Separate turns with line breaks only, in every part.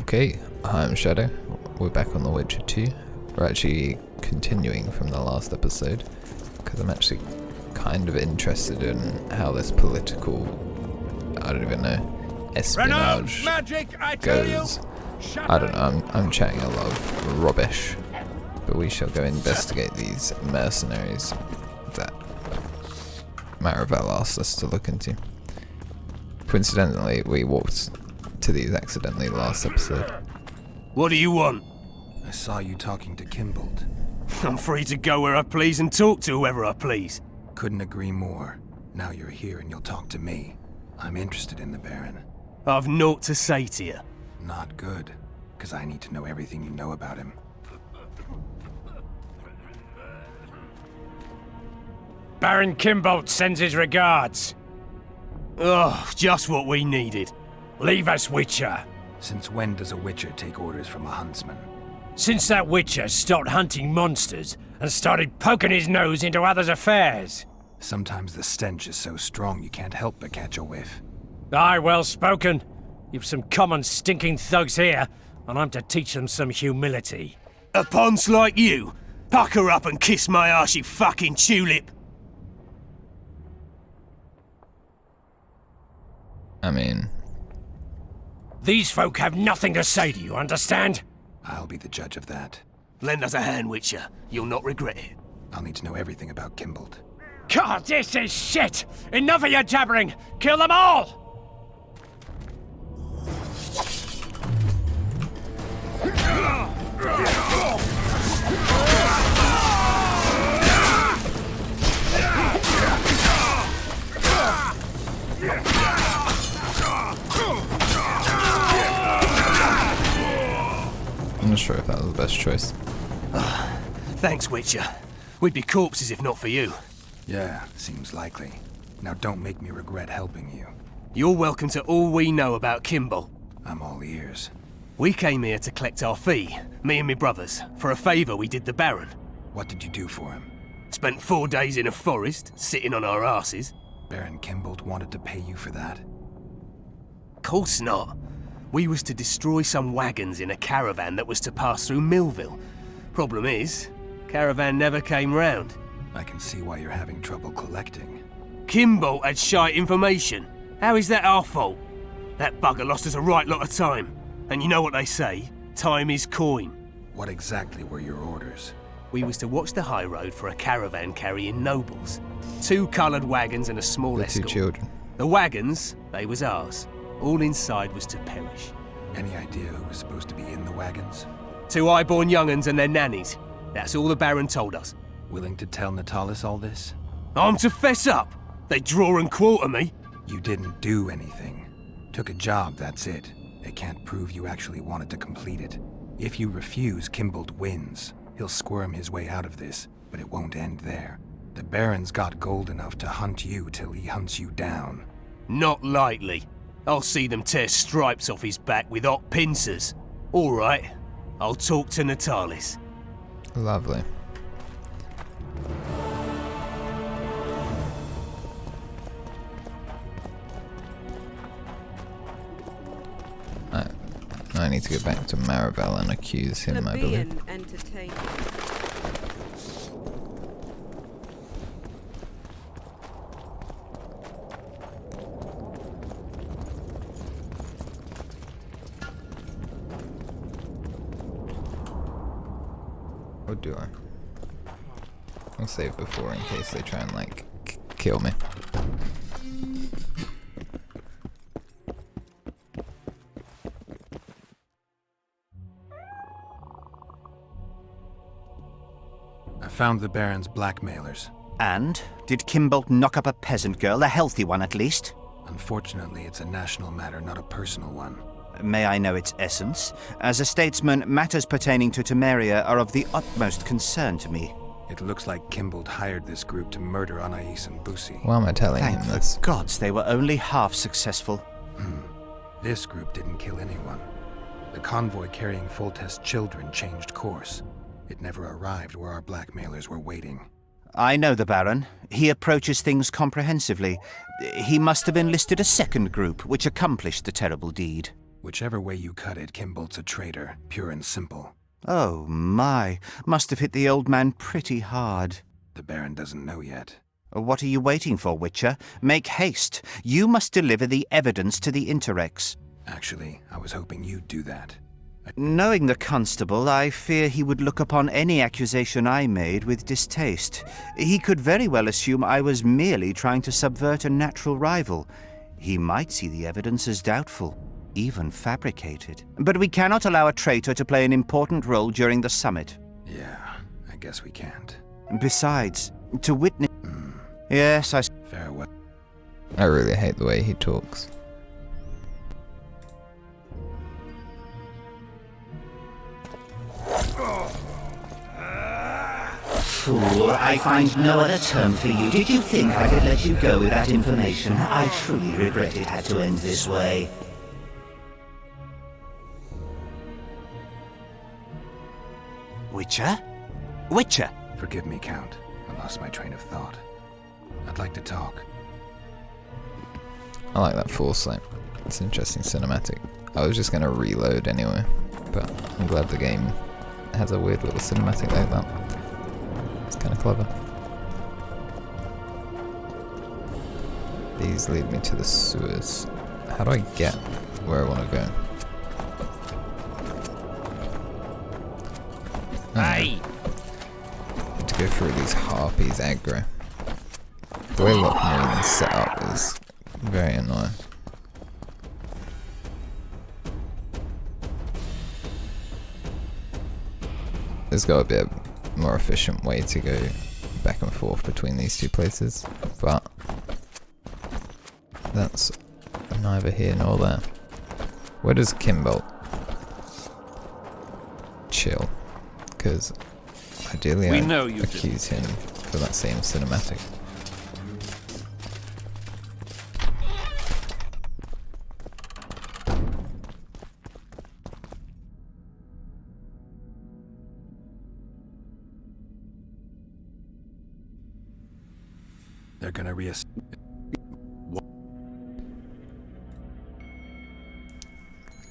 Okay, hi, I'm Shyaerdow. We're back on The Witcher 2. We're actually continuing from the last episode, because I'm actually kind of interested in how this political, I don't even know, espionage goes. I don't know, I'm chatting a lot of rubbish, but we shall go investigate these mercenaries that Maravel asked us to look into. Coincidentally, we walked to these accidentally last episode.
What do you want?
I saw you talking to Kimbold.
I'm free to go where I please and talk to whoever I please.
Couldn't agree more. Now you're here and you'll talk to me. I'm interested in the Baron.
I've naught to say to you.
Not good, because I need to know everything you know about him.
Baron Kimbold sends his regards.
Oh, just what we needed.
Leave us, Witcher.
Since when does a Witcher take orders from a huntsman?
Since that Witcher stopped hunting monsters and started poking his nose into others' affairs.
Sometimes the stench is so strong you can't help but catch a whiff.
Aye, well spoken. You've some common stinking thugs here, and I'm to teach them some humility.
A ponce like you? Pucker up and kiss my arse, you fucking tulip.
I mean...
These folk have nothing to say to you, understand?
I'll be the judge of that.
Lend us a hand, Witcher. You'll not regret it.
I'll need to know everything about Kimbold.
God, this is shit! Enough of your jabbering! Kill them all!
I'm not sure if that was the best choice.
Thanks, Witcher. We'd be corpses if not for you.
Yeah, seems likely. Now don't make me regret helping you.
You're welcome to all we know about Kimbold.
I'm all ears.
We came here to collect our fee, me and me brothers, for a favour we did the Baron.
What did you do for him?
Spent 4 days in a forest, sitting on our asses.
Baron Kimbold wanted to pay you for that?
Course not. We was to destroy some wagons in a caravan that was to pass through Millville. Problem is, caravan never came round.
I can see why you're having trouble collecting.
Kimbold had shite information. How is that our fault? That bugger lost us a right lot of time. And you know what they say, time is coin.
What exactly were your orders?
We was to watch the high road for a caravan carrying nobles. 2 coloured wagons and a small
The 2
escort.
children.
The wagons, they was ours. All inside was to perish.
Any idea who was supposed to be in the wagons?
2 high-born young'uns and their nannies. That's all the Baron told us.
Willing to tell Natalis all this?
I'm to fess up. They draw and quarter me.
You didn't do anything. Took a job, that's it. They can't prove you actually wanted to complete it. If you refuse, Kimbold wins. He'll squirm his way out of this, but it won't end there. The Baron's got gold enough to hunt you till he hunts you down.
Not likely. I'll see them tear stripes off his back with hot pincers. All right, I'll talk to Natalis.
Lovely. I need to go back to Maravel and accuse him, I believe. Or do I? I'll save before in case they try and, like, kill me.
I found the Baron's blackmailers.
And? Did Kimbold knock up a peasant girl, a healthy one at least?
Unfortunately, it's a national matter, not a personal one.
May I know its essence? As a statesman, matters pertaining to Temeria are of the utmost concern to me.
It looks like Kimbold hired this group to murder Anais and Busi.
Why am I telling
Thank
him
the
this?
gods they were only half successful.
This group didn't kill anyone. The convoy carrying Foltest's children changed course. It never arrived where our blackmailers were waiting.
I know the Baron. He approaches things comprehensively. He must have enlisted a second group which accomplished the terrible deed.
Whichever way you cut it, Kimbolt's a traitor, pure and simple.
Oh my, must have hit the old man pretty hard.
The Baron doesn't know yet.
What are you waiting for, Witcher? Make haste. You must deliver the evidence to the Interrex.
Actually, I was hoping you'd do that.
Knowing the constable, I fear he would look upon any accusation I made with distaste. He could very well assume I was merely trying to subvert a natural rival. He might see the evidence as doubtful, even fabricated. But we cannot allow a traitor to play an important role during the summit.
Yeah, I guess we can't.
Besides, to witness... Yes,
Farewell.
I really hate the way he talks.
Fool, I find no other term for you. Did you think I could let you go with that information? I truly regret it had to end this way.
Witcher? Witcher!
Forgive me, Count. I lost my train of thought. I'd like to talk.
I like that foresight. It's an interesting cinematic. I was just going to reload anyway, but I'm glad the game has a weird little cinematic like that. It's kind of clever. These lead me to the sewers. How do I get where I want to go?
Hey!
Need to go through these harpies aggro. The way Lockmarine is set up is very annoying. There's got to be a more efficient way to go back and forth between these two places, but that's neither here nor there. Where does Kimbolt chill? Because ideally I accuse him for that same cinematic.
They're gonna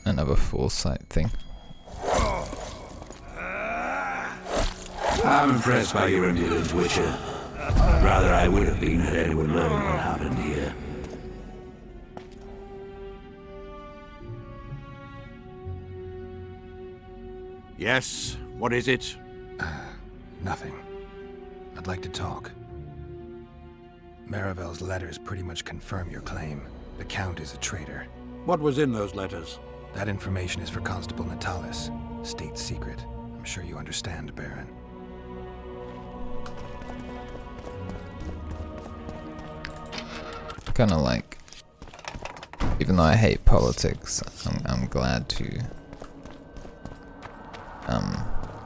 Another foresight thing.
I'm impressed by your impudence, Witcher. Rather I would have been had anyone known what happened here.
Yes, what is it?
Nothing. I'd like to talk. Maravel's letters pretty much confirm your claim. The Count is a traitor.
What was in those letters?
That information is for Constable Natalis. State secret. I'm sure you understand, Baron.
Kind of like, even though I hate politics, I'm glad to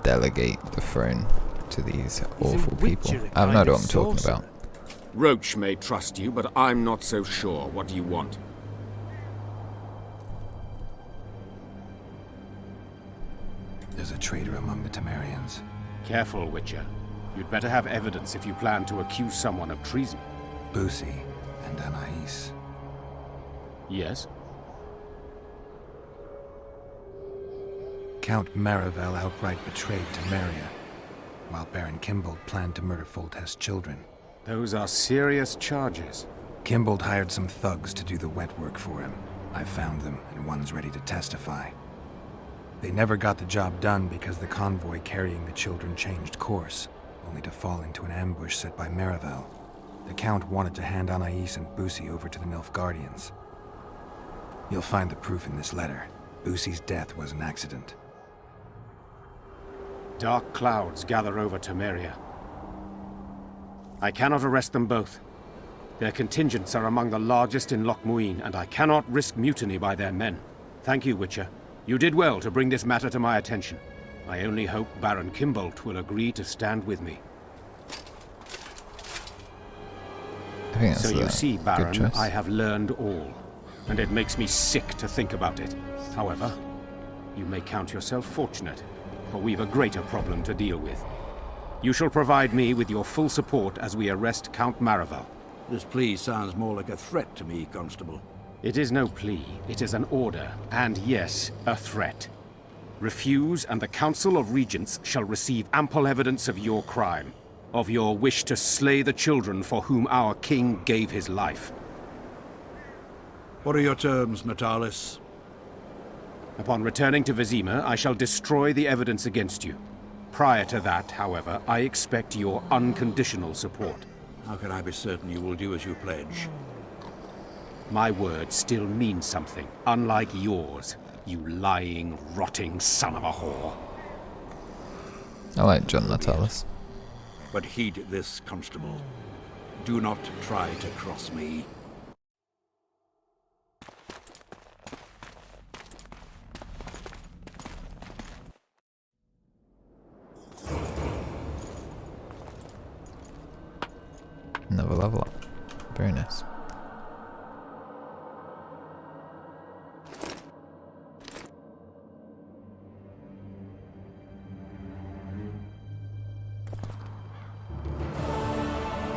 delegate the throne to these awful people. I have no idea what I'm talking about.
Roach may trust you, but I'm not so sure. What do you want?
There's a traitor among the Temerians.
Careful, Witcher. You'd better have evidence if you plan to accuse someone of treason.
Busi and Anais.
Yes?
Count Maravel outright betrayed Temeria, while Baron Kimbold planned to murder Foltest's children.
Those are serious charges.
Kimbold hired some thugs to do the wet work for him. I found them, and one's ready to testify. They never got the job done because the convoy carrying the children changed course, only to fall into an ambush set by Maravel. The Count wanted to hand Anais and Busi over to the Nilfgaardians. You'll find the proof in this letter. Busi's death was an accident.
Dark clouds gather over Temeria. I cannot arrest them both. Their contingents are among the largest in Lochmuin, and I cannot risk mutiny by their men. Thank you, Witcher. You did well to bring this matter to my attention. I only hope Baron Kimbolt will agree to stand with me.
I think that's
So you see, Baron,
choice.
I have learned all, and it makes me sick to think about it. However, you may count yourself fortunate, for we've a greater problem to deal with. You shall provide me with your full support as we arrest Count Maravel.
This plea sounds more like a threat to me, Constable.
It is no plea, it is an order, and yes, a threat. Refuse, and the Council of Regents shall receive ample evidence of your crime, of your wish to slay the children for whom our king gave his life.
What are your terms, Natalis?
Upon returning to Vizima, I shall destroy the evidence against you. Prior to that, however, I expect your unconditional support.
How can I be certain you will do as you pledge?
My word still means something, unlike yours, you lying, rotting son of a whore.
I like John Natalis.
But heed this, Constable. Do not try to cross me.
Another level up. Very nice.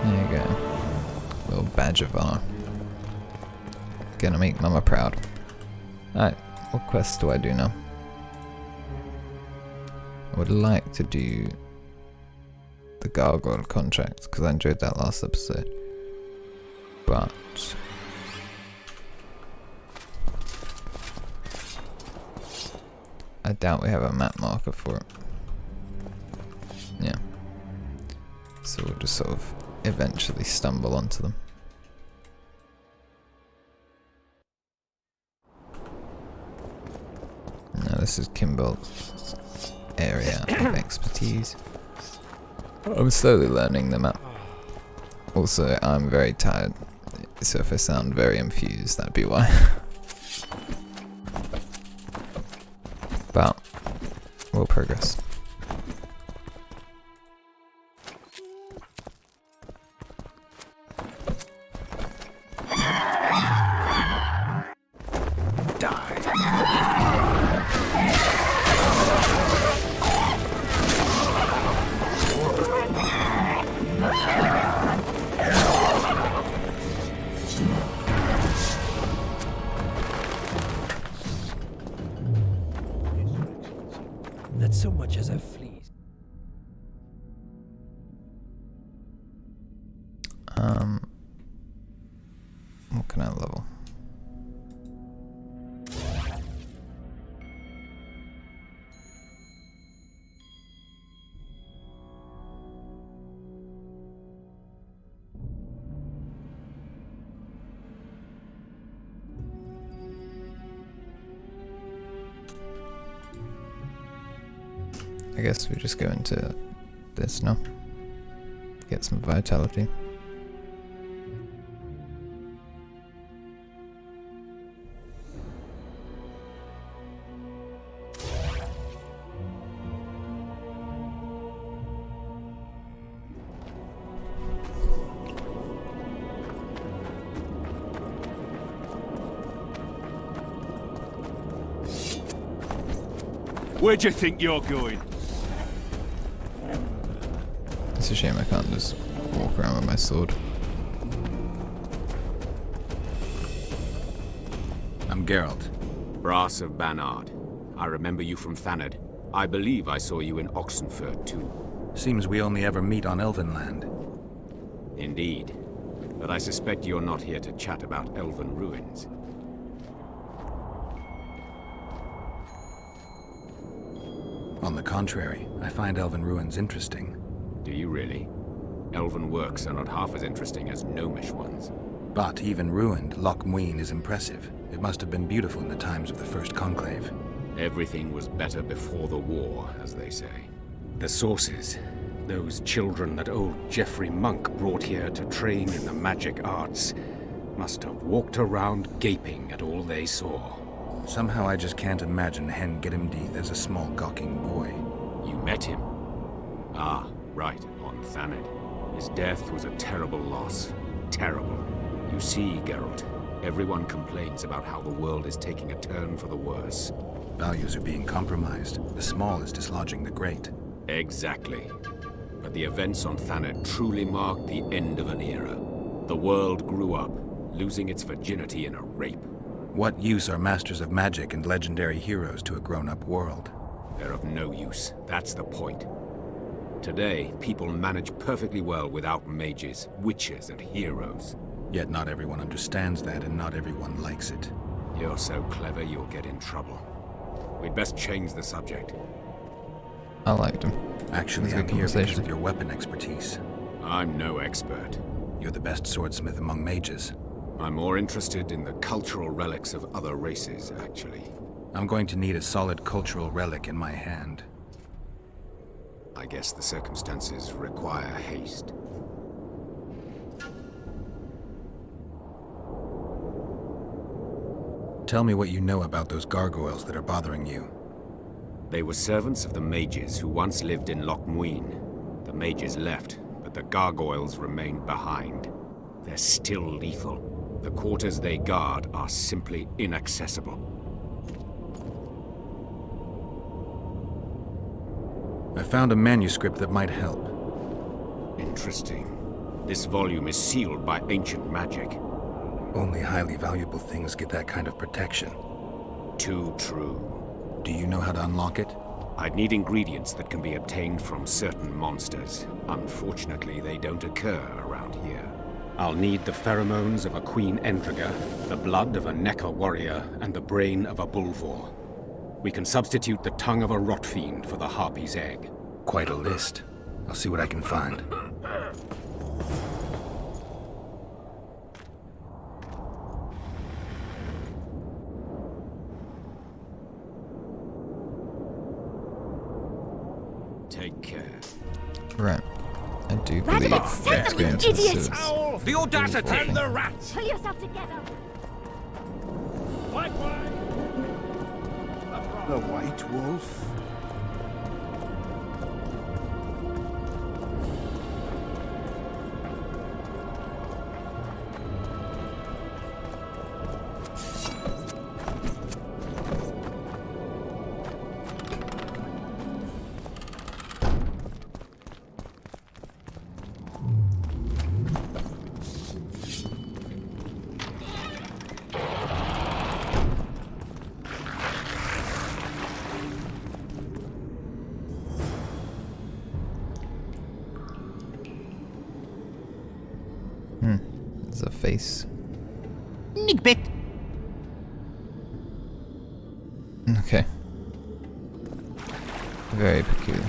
There you go. Little badge of honor. Gonna make Mama proud. Alright, what quests do I do now? I would like to do the Gargoyle contract, because I enjoyed that last episode. But I doubt we have a map marker for it. Yeah. So we'll just sort of eventually stumble onto them. Now this is Kimbolt's area of expertise. I'm slowly learning the map. Also, I'm very tired, so if I sound very infused, that'd be why. But we'll progress.
Not so much as a flea.
What can I level? I guess we just go into this now. Get some vitality.
Where do you think you're going?
It's a shame I can't just walk around with my sword.
I'm Geralt.
Brass of Banard. I remember you from Thanad. I believe I saw you in Oxenfurt, too.
Seems we only ever meet on Elvenland.
Indeed. But I suspect you're not here to chat about elven ruins.
On the contrary, I find elven ruins interesting.
Do you really? Elven works are not half as interesting as gnomish ones.
But even ruined, Loch Muin is impressive. It must have been beautiful in the times of the First Conclave.
Everything was better before the war, as they say.
The sources. Those children that old Geoffrey Monk brought here to train in the magic arts must have walked around gaping at all they saw.
Somehow I just can't imagine Hen Giddimdeath as a small gawking boy.
You met him? Ah, right, on Thanad. His death was a terrible loss. Terrible. You see, Geralt, everyone complains about how the world is taking a turn for the worse.
Values are being compromised. The small is dislodging the great.
Exactly. But the events on Thanad truly marked the end of an era. The world grew up,
losing its virginity in a rape.
What use are masters of magic and legendary heroes to a grown-up world?
They're of no use. That's the point. Today, people manage perfectly well without mages, witches, and heroes.
Yet not everyone understands that, and not everyone likes it.
You're so clever, you'll get in trouble. We'd best change the subject.
I liked him.
Actually, I'm here because of your weapon expertise.
I'm no expert.
You're the best swordsmith among mages.
I'm more interested in the cultural relics of other races, actually.
I'm going to need a solid cultural relic in my hand.
I guess the circumstances require haste.
Tell me what you know about those gargoyles that are bothering you.
They were servants of the mages who once lived in Loch Muin. The mages left, but the gargoyles remained behind. They're still lethal. The quarters they guard are simply inaccessible.
I found a manuscript that might help.
Interesting. This volume is sealed by ancient magic.
Only highly valuable things get that kind of protection.
Too true.
Do you know how to unlock it?
I'd need ingredients that can be obtained from certain monsters. Unfortunately, they don't occur around here.
I'll need the pheromones of a Queen Endriga, the blood of a Necker warrior, and the brain of a Bulvor. We can substitute the tongue of a rot fiend for the harpy's egg.
Quite a list. I'll see what I can find.
Take care.
Right. I do believe let's go into the
idiot!
sewers.
The audacity!
And the rats! Pull yourself together!
The White Wolf?
There's a face.
Nigbit.
Okay. Very peculiar.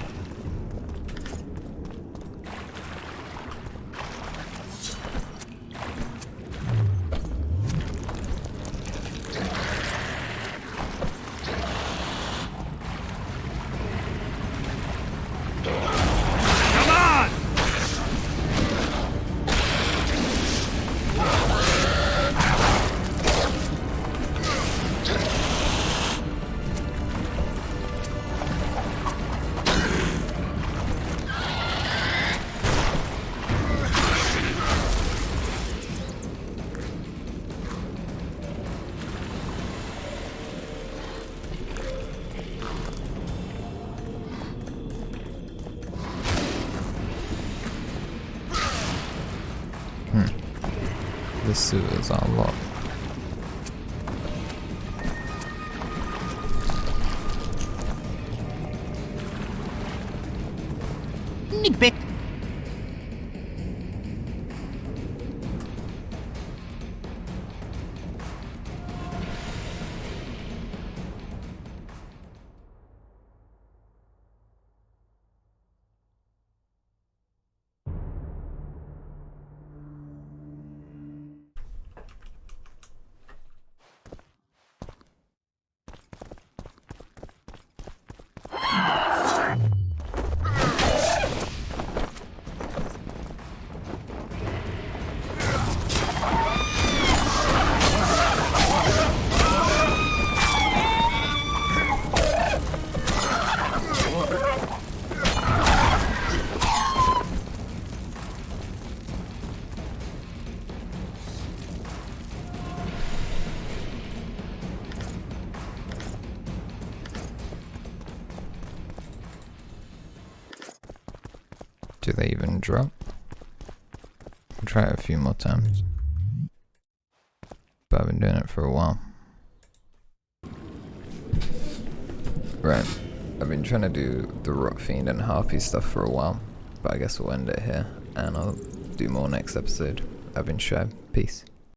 The sewers are locked.
Nigbit. Do they even drop? I'll try it a few more times.
but I've been doing it for a while. Right, I've been trying to do the Rock Fiend and Harpy stuff for a while, but I guess we'll end it here, and I'll do more next episode. I've been Shyaerdow. Peace.